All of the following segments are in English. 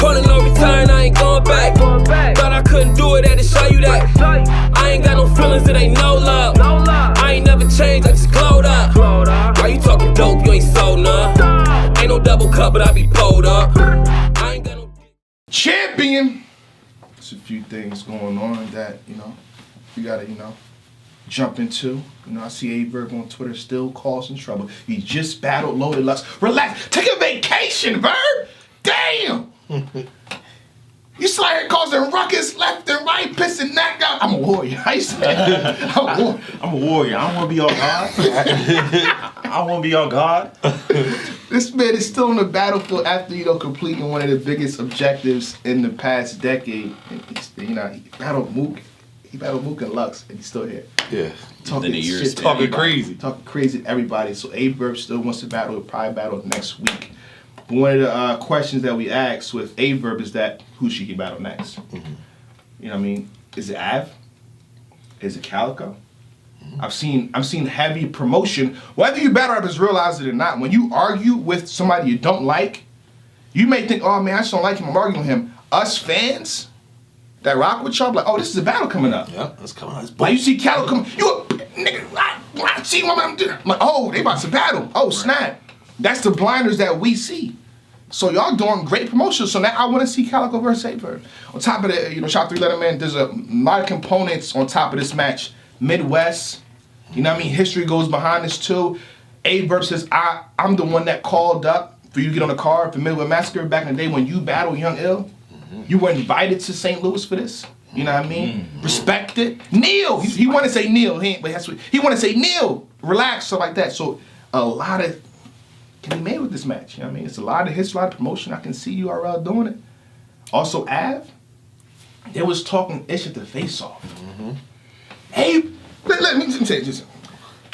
Calling no return, I ain't going back. Thought I couldn't do it, had to show you that. I ain't got no feelings, it ain't no love. I ain't never changed, I just glowed up. Why you talking dope, you ain't sold none. Ain't no double cup, but I be pulled up. I ain't got no champion. There's a few things going on that, you gotta, jump into. I see Verb on Twitter still causing trouble. He just battled Loaded Lux. Relax, take a vacation, Verb. Damn. You slide causing ruckus left and right, pissing that guy. I'm a warrior. I used to say I'm a warrior. I don't want to be your god. I don't want to be your god. This man is still on the battlefield after, completing one of the biggest objectives in the past decade. And he battled Mook. He battled Mook and Lux, and he's still here. Yeah. Talking shit to talking everybody. crazy. Talking crazy to everybody. So Verb still wants to battle. He'll probably battle next week. But one of the questions that we asked with Verb is that who should he battle next? Mm-hmm. You know what I mean? Is it Av? Is it Calicoe? Mm-hmm. I've seen heavy promotion. Whether you battle rappers realize it or not, when you argue with somebody you don't like, you may think, oh man, I just don't like him, I'm arguing with him. Us fans that rock with y'all, like, oh, this is a battle coming up. Yeah, that's coming up. Like you see Calicoe come, nigga, I see what I'm doing. I'm like, oh, they about to battle. Oh, snap. That's the blinders that we see. So y'all doing great promotion. So now I want to see Calicoe versus Verb. On top of that, shot 3 letter man, there's a lot of components on top of this match. Midwest, history goes behind this too. Verb says, I'm the one that called up for you to get on the card for Midwest Massacre back in the day when you battled Young Ill. You were invited to St. Louis for this. You know what I mean? Mm-hmm. Respect it. Neil, he want to say Neil, he want to say Neil. Relax, stuff like that. So a lot of can be made with this match. You know what I mean? It's a lot of hits, a lot of promotion. I can see URL doing it. Also, Av, they was talking ish at the face-off. Mm-hmm. Let me say this.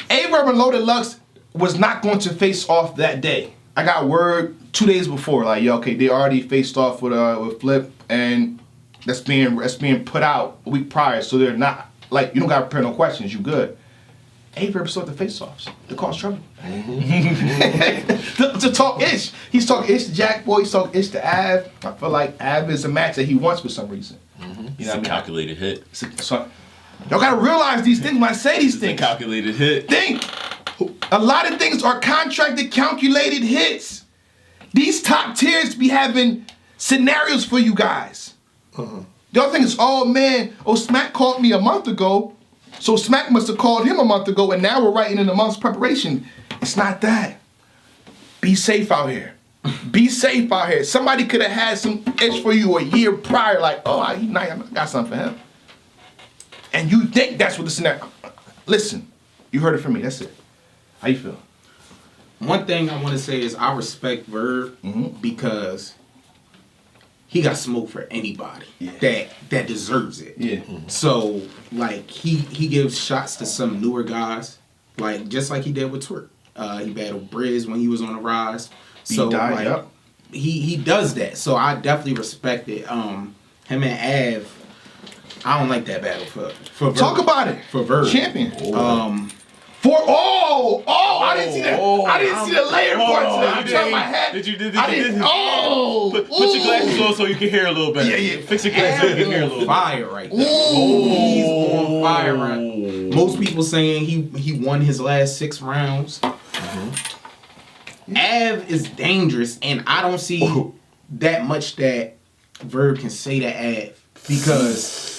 Verb and Loaded Lux was not going to face off that day. I got word 2 days before, like, they already faced off with Flip, and that's being put out a week prior, so they're not, like, you don't gotta prepare no questions, you good. Verb still at the face-offs to cause trouble. Mm-hmm. to talk ish. He's talking ish to Jack Boy, he's talking ish to Av. I feel like Av is a match that he wants for some reason. Mm-hmm. It's a calculated hit. So, y'all gotta realize these things when I say these things. It's a calculated hit. Think. A lot of things are contracted, calculated hits. These top tiers be having scenarios for you guys. Uh-huh. Y'all think it's, oh man, Smack called me a month ago, so Smack must have called him a month ago, and now we're writing in a month's preparation. It's not that. Be safe out here. Be safe out here. Somebody could have had some itch for you a year prior, like, oh, I got something for him. And you think that's what the scenario. Listen, you heard it from me, that's it. How you feel? One thing I want to say is I respect Verb because he got smoke for anybody that deserves it. Yeah. Mm-hmm. So like he gives shots to some newer guys, like just like he did with Twerk. He battled Briz when he was on the rise. So he does that. So I definitely respect it. Him and Av, I don't like that battle for Verb. Talk about it. For Verb. Champion. I didn't see that. I didn't see the layer parts of that. You turned my head. Did you? Put your glasses on so you can hear a little better. Yeah. Fix your glasses so you can hear a little better. Fire right there. He's on fire right. Most people saying he won his last 6 rounds. Mm-hmm. Av is dangerous, and I don't see that much that Verb can say to Av because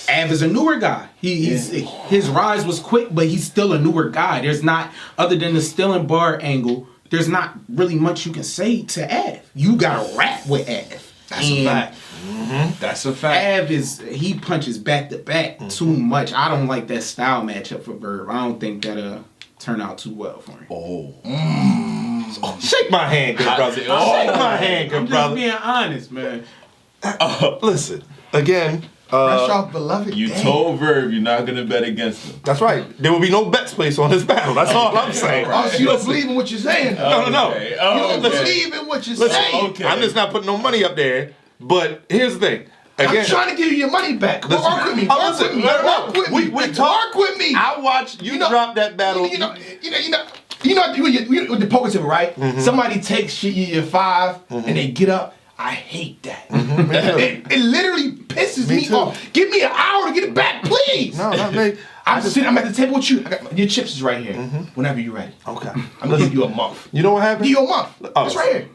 Av is a newer guy. His rise was quick, but he's still a newer guy. There's not, other than the stealing bar angle, there's not really much you can say to Av. You gotta rap with Av. That's a fact. Mm-hmm. That's a fact. Av he punches back to back too much. I don't like that style matchup for Verb. I don't think that'll turn out too well for him. Shake my hand, good brother. Shake my hand, good brother. I'm just being honest, man. Listen, again. Fresh off beloved. You told Verb you're not gonna bet against him. That's right. There will be no bets placed on this battle. That's all I'm saying. Oh, so you don't believe in what you're saying? No. You don't believe in what you're saying. Okay. I'm just not putting no money up there. But here's the thing. Again, I'm trying to give you your money back. Come on, work with me. Work with me. I watched you drop that battle. You know with the poker table, right? Mm-hmm. Somebody takes your 5 and they get up. I hate that. Mm-hmm. It literally pisses me off. Give me an hour to get it back, please. No, not me. I'm at the table with you. Your chips is right here. Whenever you're ready. Okay. I'm gonna give you a month. You know what happened? Give you a month. Oh. It's right here.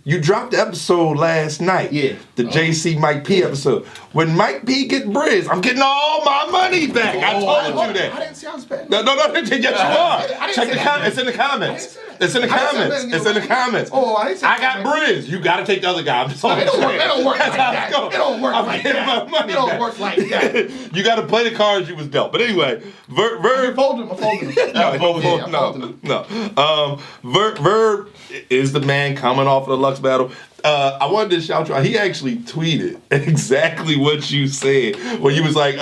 You dropped the episode last night. Yeah. The JC Mike P episode. When Mike P get Briz, I'm getting all my money back. I told you that. I didn't say I was bad. No, yes, you are. Check the comments. It's in the comments. It's in the comments. It's in the comments. Oh, I didn't say I got Briz. You got to take the other guy. I'm just It don't work like that. going. It don't work I'm like getting that. my money It don't back. work like that. You got to play the cards you was dealt. But anyway, Verb. I'm folding them. No. Verb is the man coming off of the Lux battle. I wanted to shout you out. He actually tweeted exactly what you said. When you was like,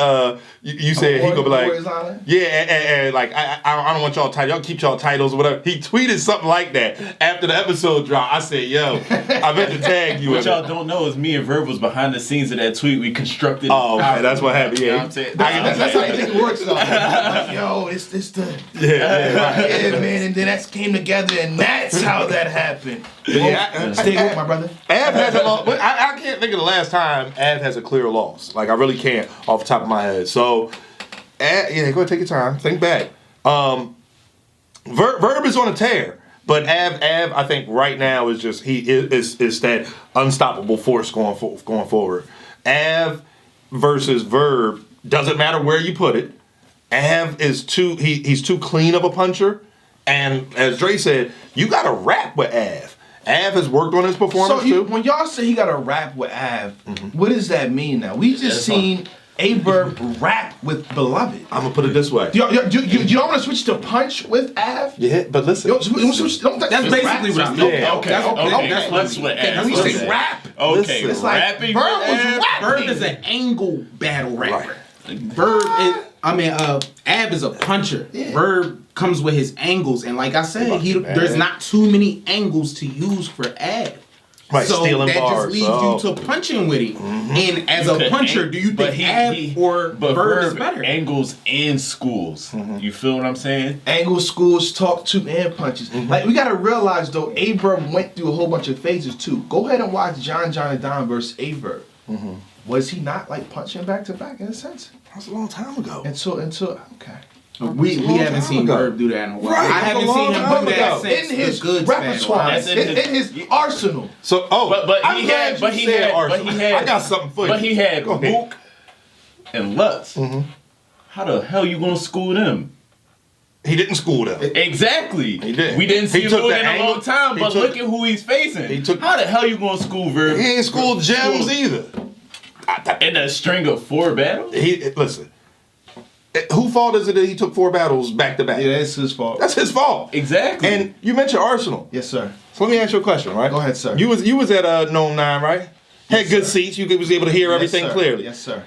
you said he gonna be like, yeah, and like I don't want y'all titles. Y'all keep y'all titles or whatever. He tweeted something like that after the episode dropped. I said, yo, I meant to tag you. What y'all don't know is me and Verb was behind the scenes of that tweet. We constructed. Oh, okay, that's what happened. Yeah, You know what I'm saying? That's how you think it works, though. Like, yo, it's the yeah, man, and then that came together, and that's how that happened. Yeah, Stay woke, my brother. Av has a loss. I can't think of the last time Av has a clear loss. Like, I really can't off the top of my head. So, go ahead, take your time. Think back. Verb is on a tear. But Av, I think right now is just is that unstoppable force going forward. Av versus Verb, doesn't matter where you put it. Av is he's too clean of a puncher. And as Dre said, you got to rap with Av. Av has worked on his performance too. When y'all say he got to rap with Av, what does that mean now? We just seen A-Verb rap with Beloved. I'm going to put it this way. Do y'all want to switch to punch with Av? Yeah, but listen. That's basically what I mean. Yeah. Okay. That's what's what Then we say rap. Okay, Listen. It's like rapping Verb with was Av. rapping. Verb is an angle battle rapper. Right. Av is a puncher. Yeah. Verb comes with his angles, and like I said, there's not too many angles to use for Av. Right, so stealing that bars. just leaves you to punching with him. And as a puncher, do you think Av or Verb is better? Angles and schools. You feel what I'm saying? Angle, schools, talk to, and punches. Like, we got to realize, though, A-Verb went through a whole bunch of phases, too. Go ahead and watch John and Don versus A-Verb. Was he not, like, punching back-to-back in a sense? That was a long time ago. Until okay. We haven't seen Verb do that in a while. Right, I haven't seen him long do that time since in his the Goods repertoire, battle. in his arsenal. So, But he had I got something for you. But he had Go ahead. Mook and Lutz. How the hell you gonna school them? He didn't school them. Exactly. He did. We didn't see He him took do the it in a angle. long time, He but took- look at who he's facing. He took- How the hell you gonna school Verb? He ain't schooled gems either. In a string of 4 battles? Listen. Who fault is it that he took 4 battles back to back? Yeah, it's his fault. That's his fault. Exactly. And you mentioned Arsenal. Yes, sir. So let me ask you a question, right? Go ahead, sir. You was at N.O.M.E, right? Had good seats. You was able to hear everything Yes, sir. clearly. Yes, sir.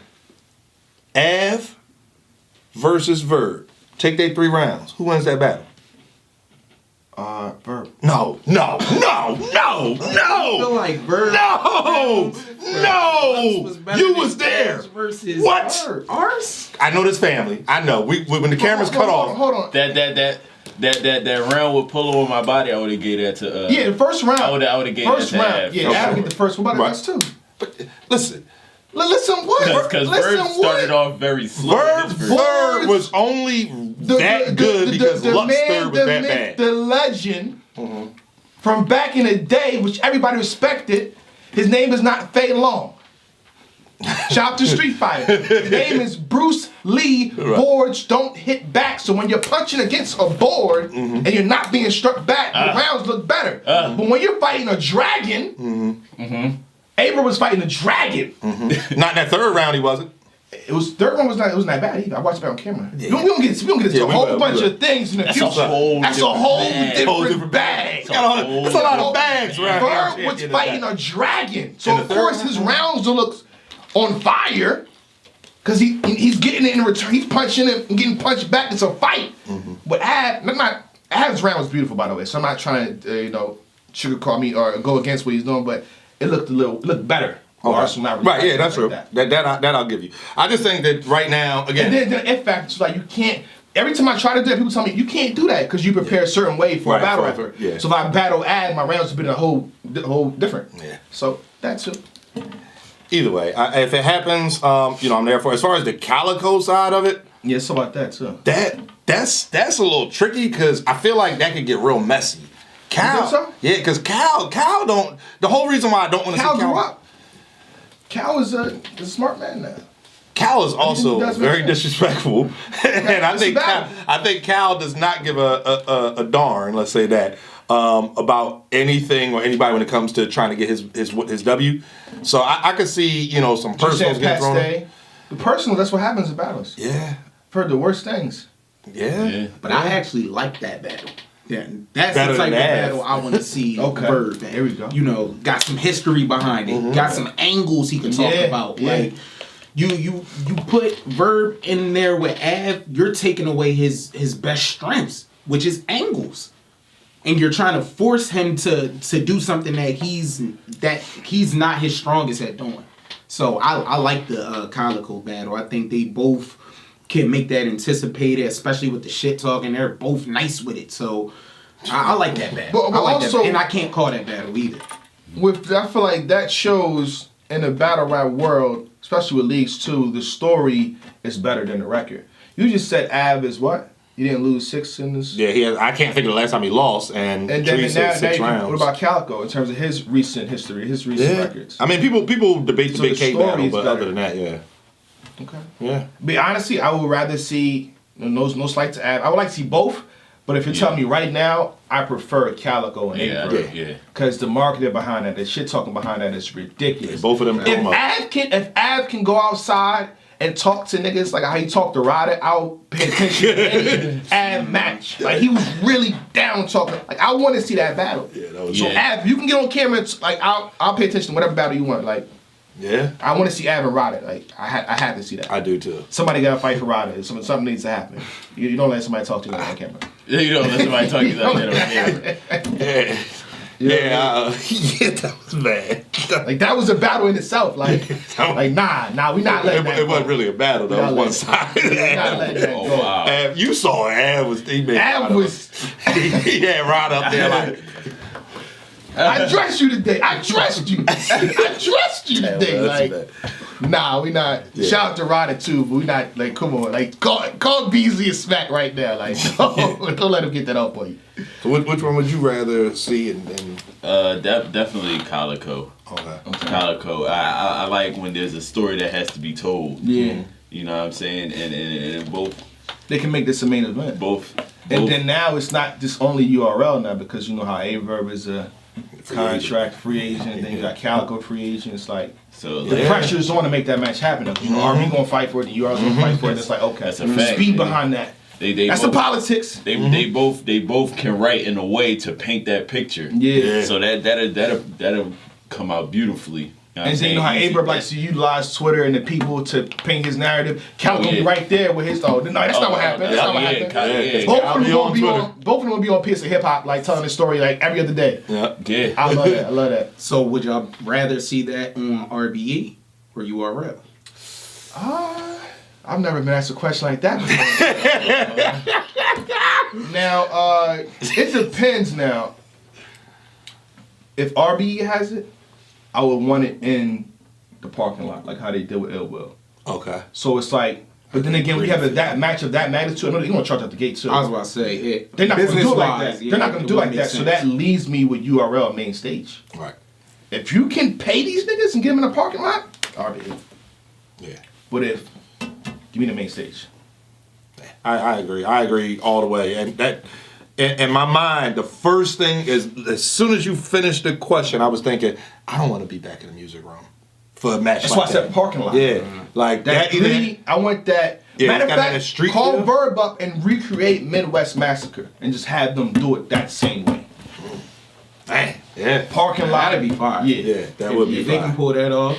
Av versus Verb. Take their 3 rounds. Who wins that battle? Verb. No. I feel like Verb. You was there. Versus What? Verb. Ours? I know this family. I know. When the cameras cut off. Hold on. That round with Polo on my body, I would have gave that to. Yeah, the first round. I would've gave first that to round. Av. Yeah, Okay. Av get the first one. What about the next two? But listen, Listen what? Because Listen Verb started off very slow. Verb was only that good because Lux third was that bad. The legend from back in the day, which everybody respected, his name is not Fei Long. Shout out to Street Fighter. His name is Bruce Lee. Right. Boards don't hit back. So when you're punching against a board and you're not being struck back, the rounds look better. But when you're fighting a dragon, Abram was fighting a dragon. Not in that third round, he wasn't. It was third one wasn't that bad either. I watched it on camera. We don't get into a whole bunch of things in the future. That's a whole different bag. That's a lot of bags around Verb here. was fighting a dragon, so In the of third course his rounds will look on fire because he's getting it in return. He's punching it and getting punched back. It's a fight. But Av's round was beautiful, by the way. So I'm not trying to sugarcoat me or go against what he's doing, but it looked better. Right, yeah, that's true. That I'll give you. I just think that right now, again. And then the F factor is like you can't. Every time I try to do it, people tell me you can't do that because you prepare a certain way for a battle rapper. Yeah. So if I battle Ad, my rounds have been a whole different. Yeah. So that's it. either way, if it happens, I'm there for it. As far as the Calicoe side of it, Yeah, it's about that too. that's a little tricky because I feel like that could get real messy. Cal, think so? yeah, because Cal don't. The whole reason why I don't want to see Cal Cal grew up. Cal is a smart man now. Cal is he also does make very sense. disrespectful, and I think Cal does not give a darn. Let's say that about anything or anybody when it comes to trying to get his W. So I could see some personals getting thrown. The personal, that's what happens in battles. Yeah, I've heard the worst things. yeah. But I actually like that battle. Yeah, that's Better the type of than Av. battle I want to see. Okay. Verb. Here we go. Got some history behind it. Got some angles he can talk about. Yeah. Like you put Verb in there with Av, you're taking away his best strengths, which is angles. And you're trying to force him to do something that he's not his strongest at doing. So I like the Calicoe battle. I think they both can make that anticipated, especially with the shit talking. They're both nice with it. So I like that battle. But I like also- that, and I can't call that battle either. I feel like that shows in the battle rap world, especially with Leagues 2, the story is better than the record. You just said Av is what? He didn't lose 6 in this. Yeah, he has. I can't think of the last time he lost, and And Tree then said now 6 you- rounds. what about Calicoe in terms of his recent history, his recent records? I mean, people debate So the Big the K story battle, is but better. other than that, yeah, Okay. yeah. But honestly, I would rather see no slight to Av. I would like to see both, but if you're telling me right now, I prefer Calicoe and Yeah, Verb. yeah. Because the marketing behind that, the shit talking behind that is ridiculous. Both of them If come up. Av can go outside and talk to niggas like how he talked to Ryder, I'll pay attention to any Av match. Like he was really down talking. Like I want to see that battle. Yeah, that was So Yeah. Av, you can get on camera. And, like I'll pay attention to whatever battle you want. Like Yeah, I want to see Av and Ryder. Like I had to see that. I do too. Somebody got to fight for Ryder. Something needs to happen. You don't let somebody talk to you on camera. Yeah, you don't let somebody talk to you like that on camera. Yeah, yeah, that was bad. Like that was a battle in itself. Like nah, we not letting that It wasn't go. really a battle. That was Not one letting- sided. We not letting that Oh, go. wow. You saw Av was he made Av was. he had Rod up there like I dressed you today. I dressed you. I dressed you today. Like, nah, we not. Shout out to Ryder too, but we not. Like, come on. Like, call Beasley a smack right now. Like, don't let him get that up on you. So which one would you rather see? And Definitely Calicoe. okay. Calicoe. I like when there's a story that has to be told. Yeah. You know what I'm saying? And both. They can make this a main event. And then now it's not just only URL now because you know how Verb is a contract free agent. Then you got Calicoe free agent. It's like So the pressure is on to make that match happen. You know, RB gonna fight for it. The URL's gonna fight for it. It's like okay, That's a fact. speed behind that. That's the politics. They both can write in a way to paint that picture. Yeah. So that'll come out beautifully. And then you know how Verb likes to utilize Twitter and the people to paint his narrative. Calicoe be right there with his. Oh no, that's not what happened. That's not what happened. Both of them gonna be on. Both of them gonna be on Piece of Hip Hop, like telling the story like every other day. Yeah. I love that. I love that. So would y'all rather see that on RBE or URL? I've never been asked a question like that before. Now, it depends. Now, if RBE has it, I would want it in the parking lot, like how they did with Ill Will. Okay. So it's like, but then again, we have that match of that magnitude. I know they're gonna charge out the gate too. I was about to say it. They're not gonna do it like that. yeah, They're not gonna do it like would that. make So sense. that leaves me with URL main stage. Right. If you can pay these niggas and get them in the parking lot, RBE. Yeah. But if give me the main stage. I agree. I agree all the way. And that, in my mind, the first thing is, as soon as you finished the question, I was thinking, I don't want to be back in the music room for a match. That's like why I said that. parking lot. Yeah, like That that. gritty, I want that. Yeah, Matter it's of got that fact, street call feel. Verb up and recreate Midwest Massacre and just have them do it that same way. Man, yeah, Parking lot. That'd be fire. yeah, that would be If they fine. can pull that off.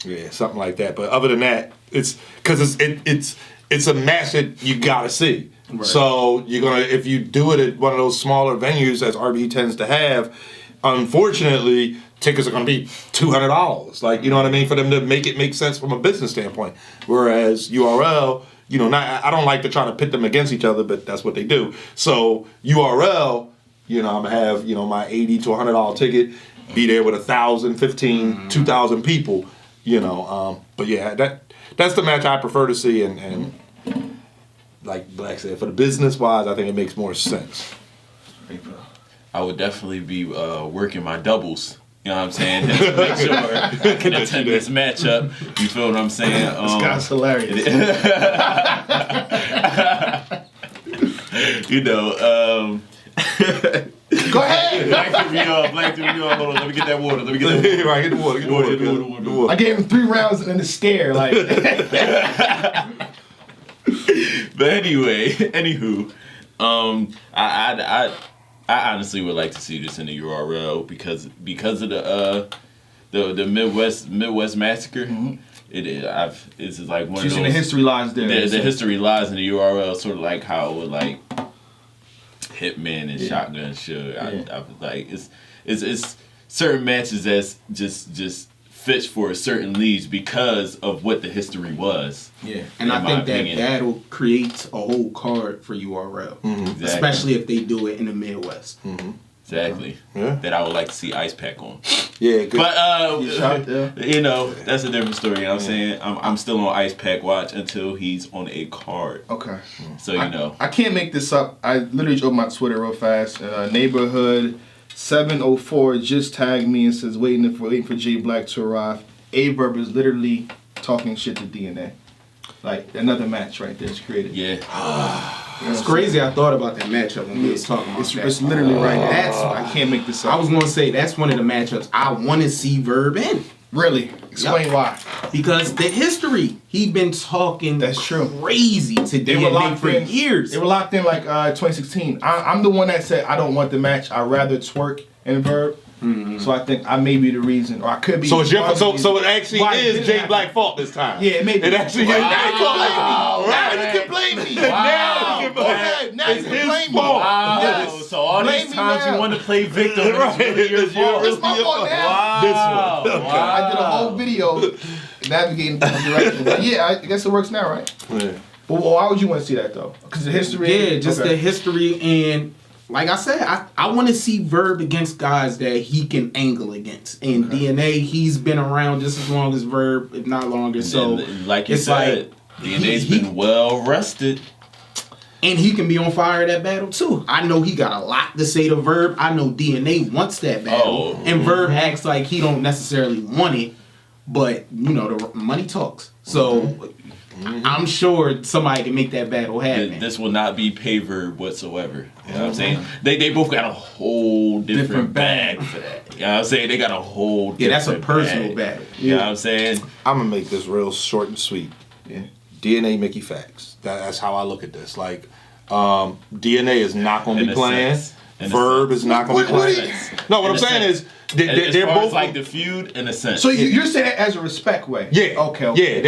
Yeah, something like that. But other than that, it's because it's a match that you gotta see. Right. So you're gonna, if you do it at one of those smaller venues as RB tends to have, unfortunately tickets are gonna be $200. Like, you know what I mean, for them to make it make sense from a business standpoint. Whereas URL, you know, I don't like to try to pit them against each other, but that's what they do. So URL, you know, I'm gonna have, you know, my $80 to $100 ticket, be there with 1,000, 15, 2,000 people. But yeah, that's the match I prefer to see, and like Black said, for the business wise, I think it makes more sense. I would definitely be working my doubles. You know what I'm saying? Just to make sure I can attend this matchup. You feel what I'm saying? This guy's hilarious. Go ahead. Black threw me off. Hold on, let me get that water. Right, get the water. Get the water. I gave him 3 rounds and then a scare. Like, But anyway, anywho, I honestly would like to see this in the URL because of the Midwest massacre. Mm-hmm. It's like one you of see those. the history lies there. The history lies in the URL, sort of like how it would like Hitman and Shotgun should. I like it's certain matches that's just fits for certain leagues because of what the history was. Yeah, and I think that battle creates a whole card for URL, Exactly. especially if they do it in the Midwest. Exactly. Yeah. That I would like to see Ice Pack on. Yeah, good. But Yeah. that's a different story. You know what I'm saying? I'm still on Ice Pack watch until he's on a card. Okay. So I can't make this up. I literally opened my Twitter real fast. Neighborhood 704 just tagged me and says waiting for Jay Black to arrive. Verb is literally talking shit to DNA. Like another match right there is created. Yeah. It's crazy. I thought about that matchup when we was talking about that. It's literally right there. I can't make this up. I was gonna say that's one of the matchups I want to see Verb in. Really? Explain why. Because the history, he'd been talking That's true. crazy to They were DNA locked for in years. They were locked in like 2016. I'm the one that said I don't want the match. I'd rather twerk and Verb. So I think I may be the reason, or I could be. So it's so it actually Why it is didn't Jay happen. Black's fault this time. Yeah, it may be. It actually is. Now you can blame me. Now you can blame me. Now you It's can his blame me. fault. Yes. So all Blame these me times now. you want to play victim, it's really your fault. It's my fault now. Wow. This one. I did a whole video navigating the direction. But yeah, I guess it works now, right? Yeah. But why would you want to see that though? Because the history. Yeah, just the history, and like I said, I want to see Verb against guys that he can angle against. And DNA, he's been around just as long as Verb, if not longer. So And like you it's said, DNA's been well rested. and he can be on fire that battle too. I know he got a lot to say to Verb. I know DNA wants that battle, and Verb acts like he don't necessarily want it, but the money talks. So I'm sure somebody can make that battle happen. This will not be pay Verb whatsoever. You know what I'm saying? They both got a whole different bag for that. You know what I'm saying? They got a whole different that's a personal battle. You know what I'm saying? I'm gonna make this real short and sweet. Yeah. DNA Mickey Facts. That's how I look at this. Like, DNA is not gonna In be a playing. sense. In a Verb sense. is not gonna be What playing. No, what In I'm a saying sense. is As they're far both as like the feud in a sense. So you're saying that as a respect way? Yeah. Okay. Yeah,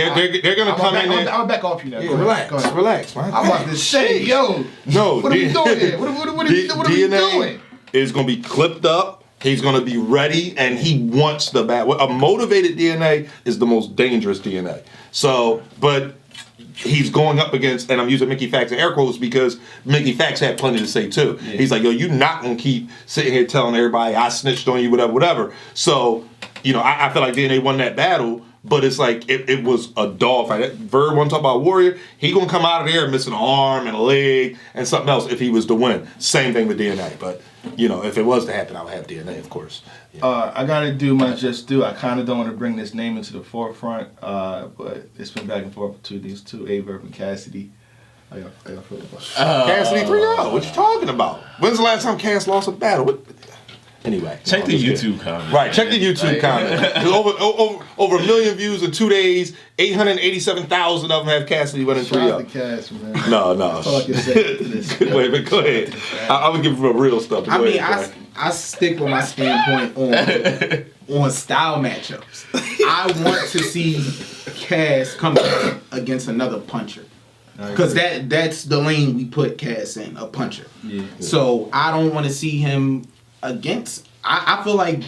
they're gonna come in there. I'm gonna back off you now. Yeah, Go ahead. Go ahead. relax, man. I'm about to say, yo. No, What are we doing here? What are we DNA doing? is going to be clipped up. He's going to be ready, and he wants the bat. A motivated DNA is the most dangerous DNA. So, but he's going up against, and I'm using Mickey Facts and air quotes because Mickey Facts had plenty to say too. Yeah. He's like, yo, you're not going to keep sitting here telling everybody I snitched on you, whatever. So, I feel like DNA won that battle. But it's like it was a dog fight. Verb want to talk about Warrior. He gonna come out of there missing an arm and a leg and something else if he was to win. Same thing with DNA. But if it was to happen, I would have DNA, of course. Yeah. I gotta do my just due. I kind of don't want to bring this name into the forefront, but it's been back and forth between these two, Verb and Cassidy. How y'all feel about it? Cassidy 3-0. What you talking about? When's the last time Cass lost a battle? Anyway, check the YouTube comment. Right, check the YouTube comment. Over 1 million views in 2 days. 887,000 of them have Cassidy winning 3-0. Shout out to Cass, man. No. That's all I can say to this. Wait, but go ahead. I would give him real stuff. I stick with my standpoint on style matchups. I want to see Cass come against another puncher. Because that's the lane we put Cass in, a puncher. Yeah. So I don't want to see him against. I feel like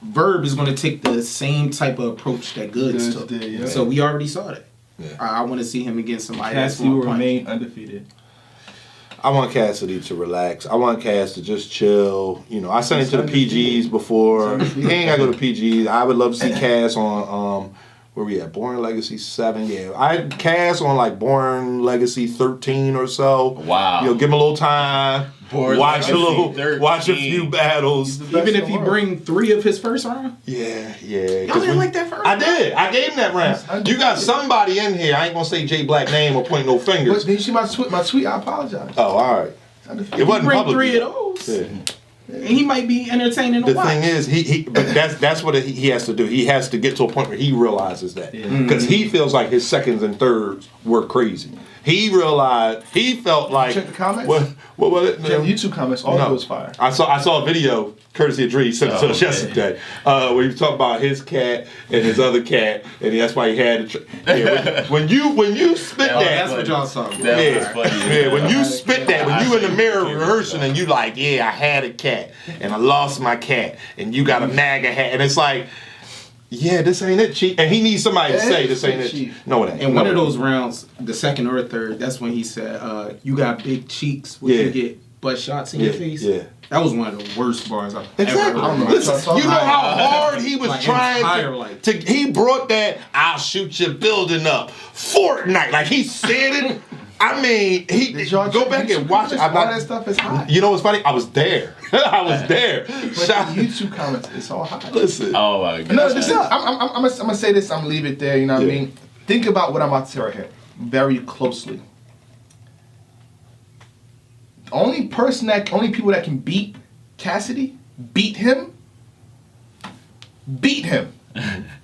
Verb is going to take the same type of approach that Goods took. Did, yeah. So we already saw that. Yeah. I want to see him against somebody Cassidy will remain undefeated. I want Cassidy to relax. I want Cass to just chill. I sent him to the PGs before. He ain't got to go to PGs. I would love to see Cass on where we at? Born Legacy 7. Yeah, I cast on like Born Legacy 13 or so. Wow. You know, give him a little time. Born Watch a Legacy little, 13. watch a few battles. Even if he bring 3 of his first round. Yeah. Y'all didn't like that first I round? did. I gave him that round. You got somebody in here. I ain't gonna say Jay Black name or point no But fingers. did you see my tweet? My tweet. I apologize. Oh, all right. It wasn't Bring public. 3 of those. Yeah. And he might be entertaining to The watch. thing is, but that's what he has to do. He has to get to a point where he realizes that because he feels like his seconds and thirds were crazy. He realized he felt like Check the comments? What was it? Check the YouTube comments. All of it was fire. I saw a video courtesy of Dre. He sent it to us okay. yesterday where he was talking about his cat and his other cat, and that's why he had it. When you spit that, That's what y'all saw. That was funny. yeah, when you spit that, when you in the mirror rehearsing and you like, yeah, I had a cat and I lost my cat, and you got a MAGA hat, and it's like, yeah, this ain't it, Chief. And he needs somebody to say this ain't it, Chief. No, it ain't. In one of those rounds, the second or third, that's when he said, "You got big cheeks. Would Yeah. you get butt shots in your face?" Yeah. That was one of the worst bars I've Exactly. ever heard. Listen, you know how hard he was Like, trying entire life. to. He brought that. I'll shoot your building up. Fortnite, like he said it. I mean, he Did y'all go check back YouTube and watch it. comments? I'm All not. that stuff is hot. You know what's funny? I was there. I was there. But Shout- the YouTube comments, it's all hot. Listen. Oh my god. No, listen, I'm gonna say this. I'm gonna leave it there. You know what I mean? Think about what I'm about to say right here, very closely. The only people that can beat Cassidy, beat him,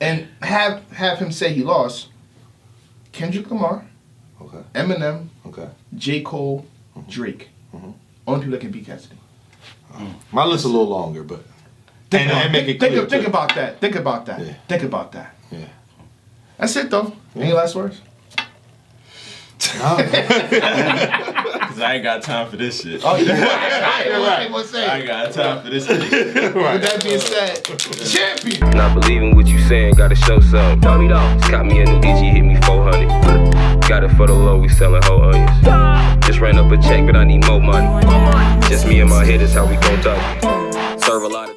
and have him say he lost. Kendrick Lamar, Okay. Eminem, Okay. J. Cole, Drake. Only people that can beat Cassidy. My list's a little longer, but and make it clear. Think too. about that. Think about that. Yeah. Think about that. Yeah. That's it though. Any last words? Cause I ain't got time for this shit. Oh, yeah. I ain't got time for this shit. With that being said, champion. Not believing what you saying, gotta show some. Tell me though. Caught me a new DG, hit me 400. Got it for the low, we selling whole onions. Just ran up a check, but I need more money. Just me and my head is how we gon' double. Serve a lot of